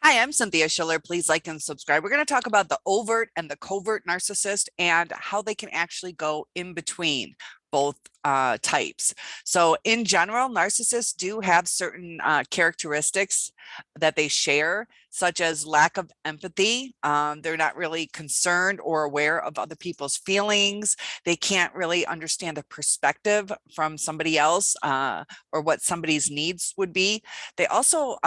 Hi, I'm Cynthia Schiller. Please like and subscribe. We're going to talk about the overt and the covert narcissist and how they can actually go in between both types. So in general, narcissists do have certain characteristics that they share, such as lack of empathy. They're not really concerned or aware of other people's feelings. They can't really understand the perspective from somebody else or what somebody's needs would be. They also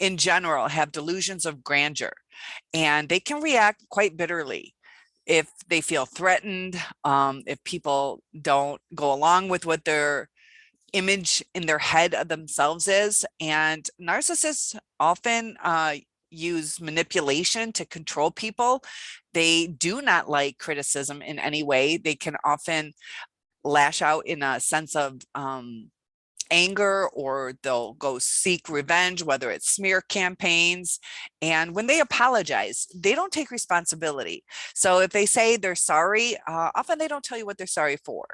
in general have delusions of grandeur, and they can react quite bitterly if they feel threatened, if people don't go along with what their image in their head of themselves is. And narcissists often use manipulation to control people. They do not like criticism in any way. They can often lash out in a sense of anger, or they'll go seek revenge, whether it's smear campaigns. And when they apologize, they don't take responsibility. So if they say they're sorry, often they don't tell you what they're sorry for.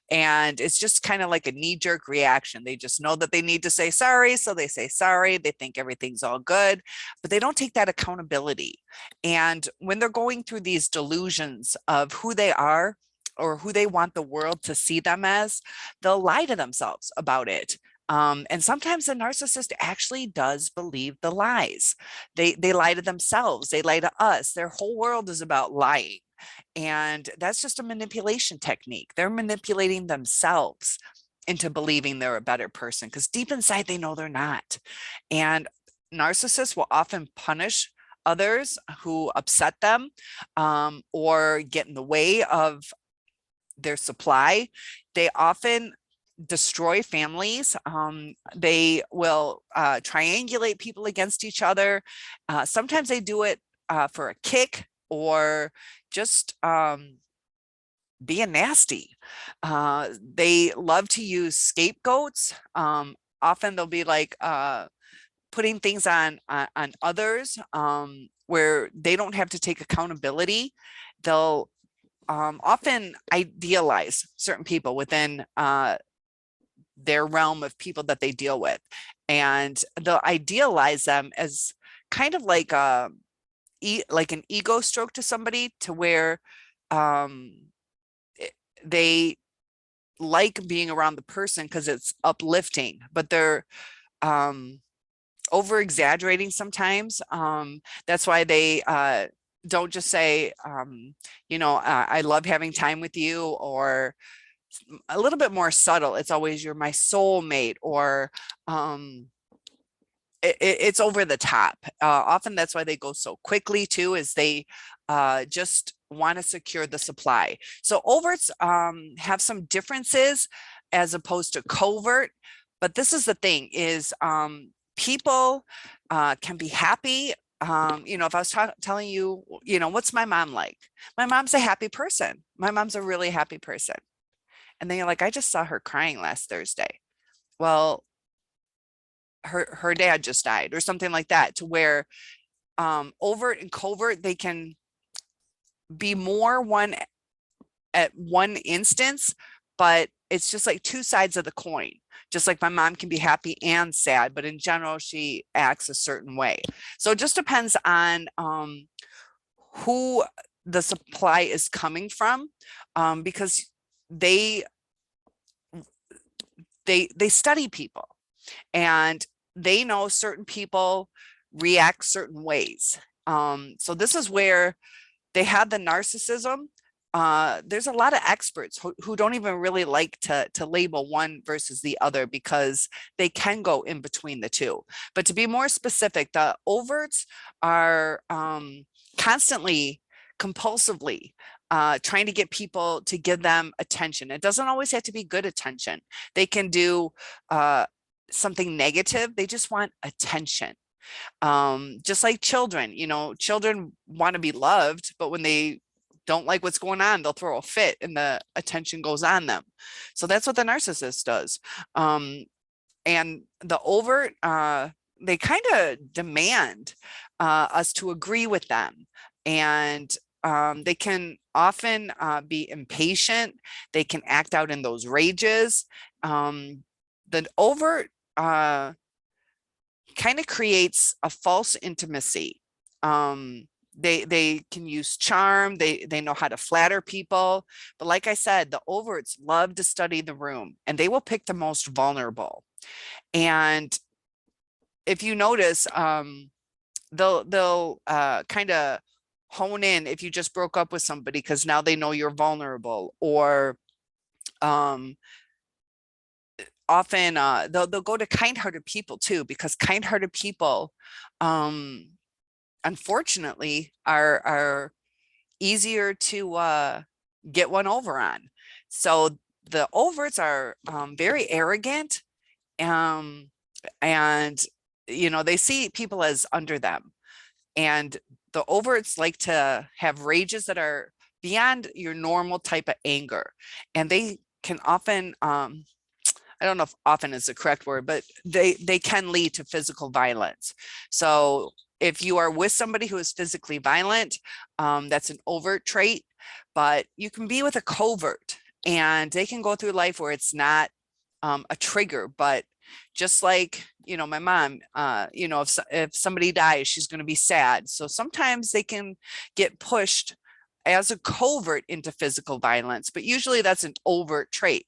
And it's just kind of like a knee-jerk reaction. They just know that they need to say sorry, so they say sorry. They think everything's all good, but they don't take that accountability. And when they're going through these delusions of who they are, or who they want the world to see them as, they'll lie to themselves about it. And sometimes the narcissist actually does believe the lies. They lie to themselves. They lie to us. Their whole world is about lying. And that's just a manipulation technique. They're manipulating themselves into believing they're a better person, because deep inside they know they're not. And narcissists will often punish others who upset them or get in the way of their supply. They often destroy families. They will triangulate people against each other. Sometimes they do it for a kick, or just being nasty. They love to use scapegoats. Often they'll be like putting things on others where they don't have to take accountability. They'll often idealize certain people within their realm of people that they deal with, and they'll idealize them as kind of like like an ego stroke to somebody, to where they like being around the person because it's uplifting, but they're over exaggerating sometimes. That's why they don't just say, I love having time with you, or a little bit more subtle. It's always, you're my soulmate, or it's over the top. Often that's why they go so quickly too, is they just want to secure the supply. So overts have some differences as opposed to covert. But this is the thing, is people can be happy. If I was telling you, what's my mom like? My mom's a happy person. My mom's a really happy person. And then you're like, I just saw her crying last Thursday. Well, her dad just died, or something like that, to where overt and covert, they can be more one at one instance, but it's just like two sides of the coin. Just like my mom can be happy and sad, but in general, she acts a certain way. So it just depends on who the supply is coming from, because they study people, and they know certain people react certain ways. So this is where they have the narcissism. There's a lot of experts who don't even really like to label one versus the other, because they can go in between the two. But to be more specific, the overts are constantly, compulsively trying to get people to give them attention. It doesn't always have to be good attention. They can do something negative. They just want attention. Just like children, children want to be loved, but when they don't like what's going on, they'll throw a fit and the attention goes on them. So that's what the narcissist does. And the overt, they kind of demand us to agree with them. And they can often be impatient. They can act out in those rages. The overt can kind of creates a false intimacy. They can use charm, they know how to flatter people, but like I said, the overts love to study the room, and they will pick the most vulnerable. And if you notice, they'll kind of hone in if you just broke up with somebody, because now they know you're vulnerable. Or often they'll go to kind-hearted people too, because kind-hearted people unfortunately are easier to get one over on. So the overts are very arrogant, and they see people as under them. And the overts like to have rages that are beyond your normal type of anger, and they can often I don't know if often is the correct word, but they can lead to physical violence. So if you are with somebody who is physically violent, that's an overt trait. But you can be with a covert, and they can go through life where it's not a trigger. But just like, my mom, if somebody dies, she's going to be sad. So sometimes they can get pushed as a covert into physical violence, but usually that's an overt trait.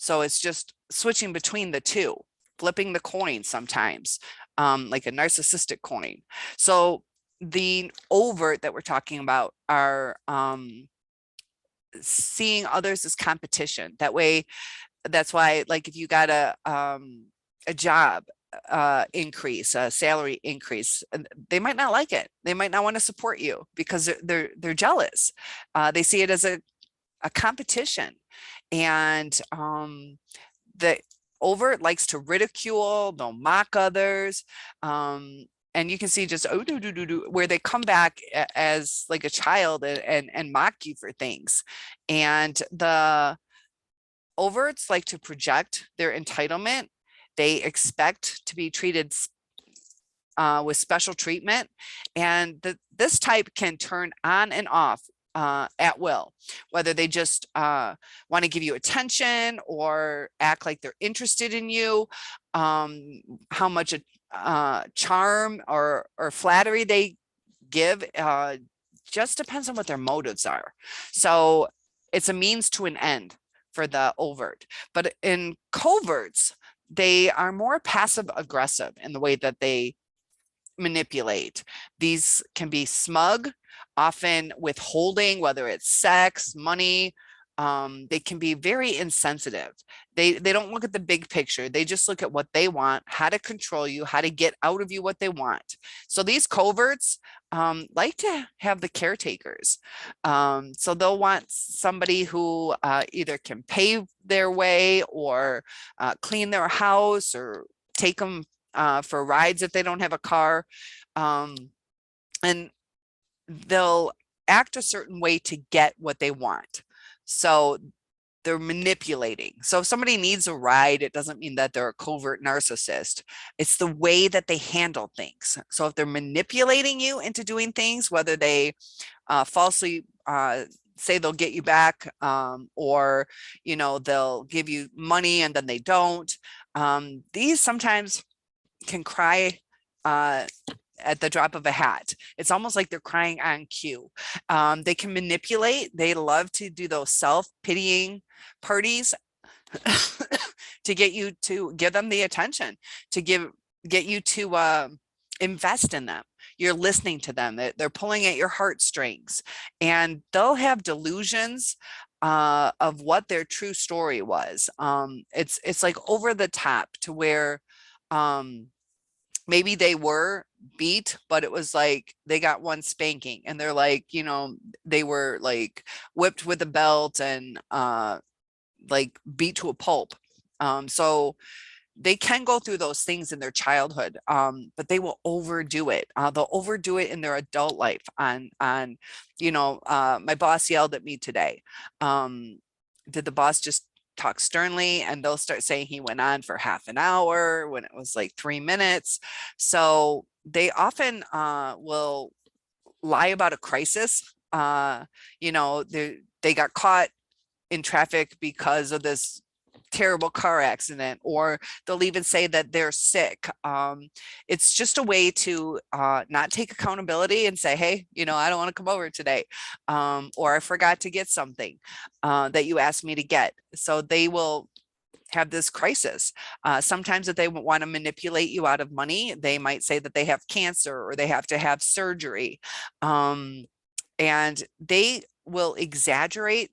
So it's just switching between the two, flipping the coin sometimes, like a narcissistic coin. So the overt that we're talking about are seeing others as competition. That's why, like, if you got a job increase, a salary increase, they might not like it. They might not want to support you because they're jealous. They see it as a competition. And the overt likes to ridicule, they'll mock others. And you can see just where they come back as like a child and mock you for things. And the overts like to project their entitlement. They expect to be treated with special treatment. And this type can turn on and off at will, whether they just want to give you attention or act like they're interested in you. How much charm or flattery they give just depends on what their motives are. So it's a means to an end for the overt. But in coverts, they are more passive aggressive in the way that they manipulate. These can be smug, often withholding, whether it's sex, money. They can be very insensitive. They don't look at the big picture. They just look at what they want, how to control you, how to get out of you what they want. So these coverts like to have the caretakers. So they'll want somebody who either can pave their way or clean their house or take them for rides if they don't have a car. And they'll act a certain way to get what they want. So they're manipulating. So if somebody needs a ride, it doesn't mean that they're a covert narcissist. It's the way that they handle things. So if they're manipulating you into doing things, whether they falsely say they'll get you back, or they'll give you money and then they don't, these sometimes can cry at the drop of a hat. It's almost like they're crying on cue. They can manipulate. They love to do those self-pitying parties to get you to give them the attention, to get you to invest in them. You're listening to them. They're pulling at your heartstrings, and they'll have delusions of what their true story was. It's like over the top to where maybe they were beat, but it was like they got one spanking, and they're like, they were like whipped with a belt and like beat to a pulp. So they can go through those things in their childhood, but they will overdo it. They'll overdo it in their adult life. My boss yelled at me today. Did the boss just talk sternly? And they'll start saying he went on for half an hour when it was like 3 minutes. So they often will lie about a crisis. They got caught in traffic because of this terrible car accident, or they'll even say that they're sick. It's just a way to not take accountability and say, hey, I don't want to come over today, or I forgot to get something that you asked me to get. So they will have this crisis. Sometimes if they want to manipulate you out of money, they might say that they have cancer or they have to have surgery. And they will exaggerate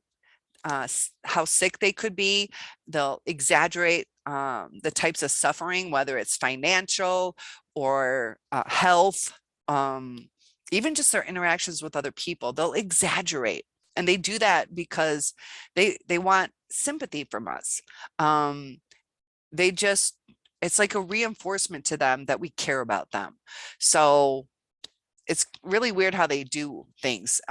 how sick they could be. They'll exaggerate the types of suffering, whether it's financial or health, even just their interactions with other people. They'll exaggerate. And they do that because they want sympathy from us. It's like a reinforcement to them that we care about them. So it's really weird how they do things.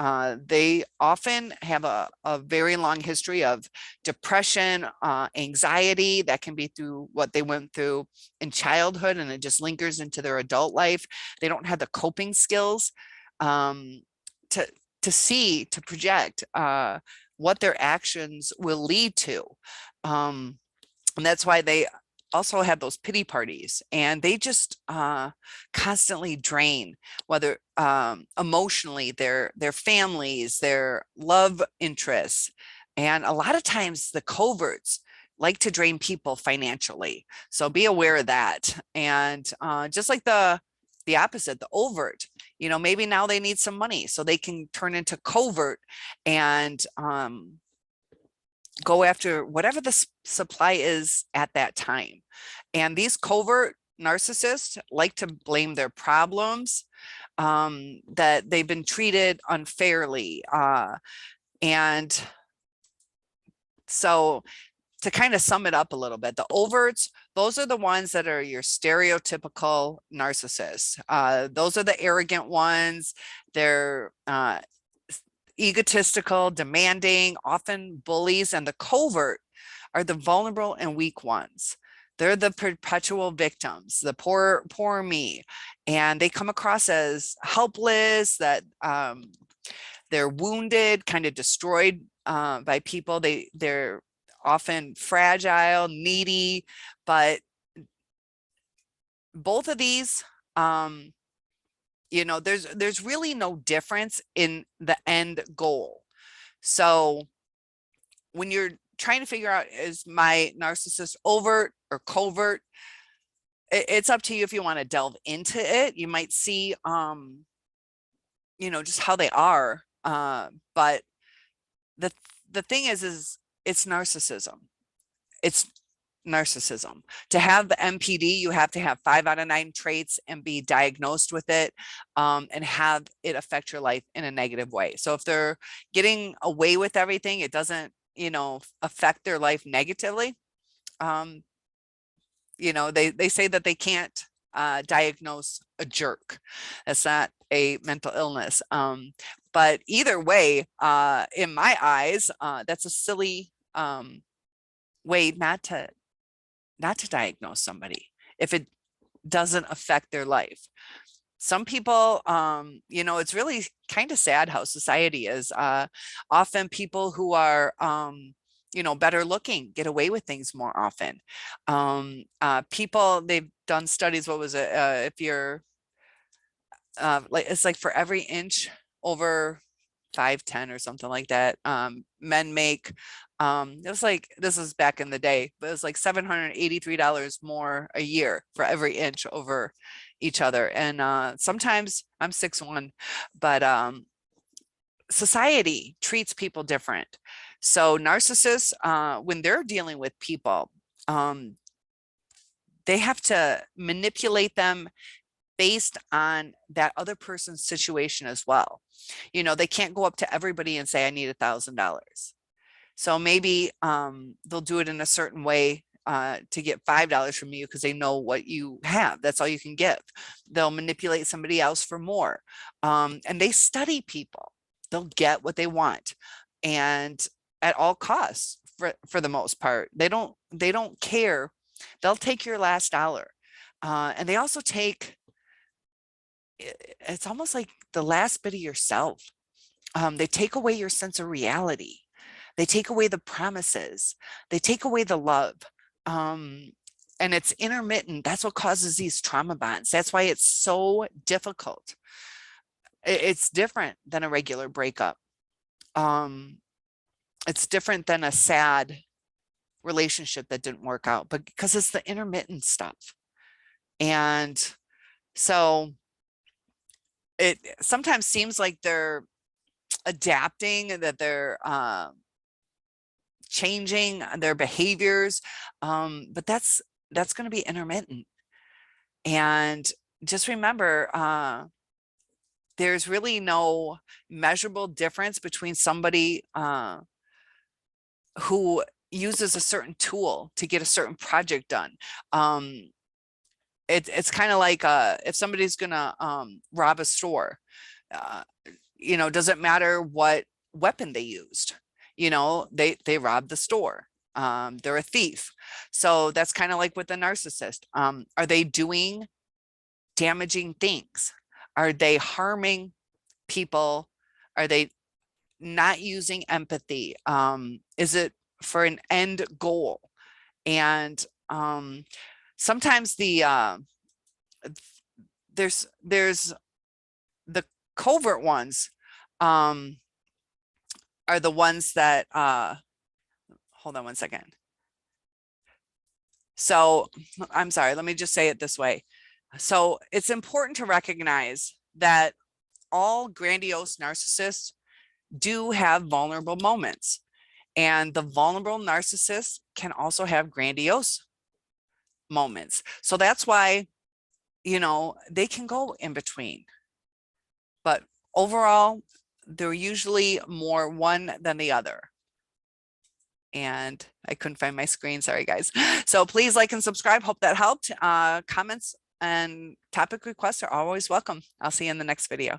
They often have a very long history of depression, anxiety that can be through what they went through in childhood, and it just lingers into their adult life. They don't have the coping skills to project what their actions will lead to. And that's why they also have those pity parties, and they just constantly drain, whether emotionally, their families, their love interests. And a lot of times the coverts like to drain people financially. So be aware of that. And just like the opposite, the overt, maybe now they need some money, so they can turn into covert and go after whatever the supply is at that time. And these covert narcissists like to blame their problems, that they've been treated unfairly. And so to kind of sum it up a little bit, the overts, those are the ones that are your stereotypical narcissists. Those are the arrogant ones. They're egotistical, demanding, often bullies. And the covert are the vulnerable and weak ones. They're the perpetual victims, the poor me. And they come across as helpless, that they're wounded, kind of destroyed by people. They're often fragile, needy, but both of these, there's really no difference in the end goal. So when you're trying to figure out, is my narcissist overt or covert, it's up to you if you want to delve into it. You might see, just how they are. But the thing is it's narcissism. It's narcissism. To have the MPD, you have to have 5 out of 9 traits and be diagnosed with it, and have it affect your life in a negative way. So if they're getting away with everything, it doesn't, affect their life negatively. They say that they can't diagnose a jerk. That's not a mental illness. But either way, in my eyes, that's a silly way not to diagnose somebody if it doesn't affect their life. Some people, it's really kind of sad how society is. Often people who are, better looking get away with things more often. People, they've done studies, what was it? If you're, it's like for every inch over 5'10" or something like that, men make, it was like, this is back in the day, but it was like $783 more a year for every inch over each other. And sometimes I'm 6'1", but society treats people different. So narcissists, when they're dealing with people, they have to manipulate them based on that other person's situation as well. They can't go up to everybody and say, I need $1,000. So maybe they'll do it in a certain way to get $5 from you because they know what you have. That's all you can give. They'll manipulate somebody else for more. And they study people. They'll get what they want, and at all costs, for the most part. They don't care. They'll take your last dollar. And they also take, it's almost like the last bit of yourself. They take away your sense of reality. They take away the promises. They take away the love. And it's intermittent. That's what causes these trauma bonds. That's why it's so difficult. It's different than a regular breakup. It's different than a sad relationship that didn't work out, but because it's the intermittent stuff. And so it sometimes seems like they're adapting, that they're changing their behaviors, but that's going to be intermittent. And just remember, there's really no measurable difference between somebody who uses a certain tool to get a certain project done. It's kind of like if somebody's gonna rob a store, you know, doesn't matter what weapon they used, you know, they robbed the store. They're a thief. So that's kind of like with the narcissist. Are they doing damaging things? Are they harming people? Are they not using empathy? Is it for an end goal? And sometimes the there's the covert ones are the ones that hold on one second. So I'm sorry, let me just say it this way. So it's important to recognize that all grandiose narcissists do have vulnerable moments, and the vulnerable narcissists can also have grandiose moments. So that's why, you know, they can go in between, but overall, they're usually more one than the other. And I couldn't find my screen. Sorry, guys. So please like and subscribe. Hope that helped. Comments and topic requests are always welcome. I'll see you in the next video.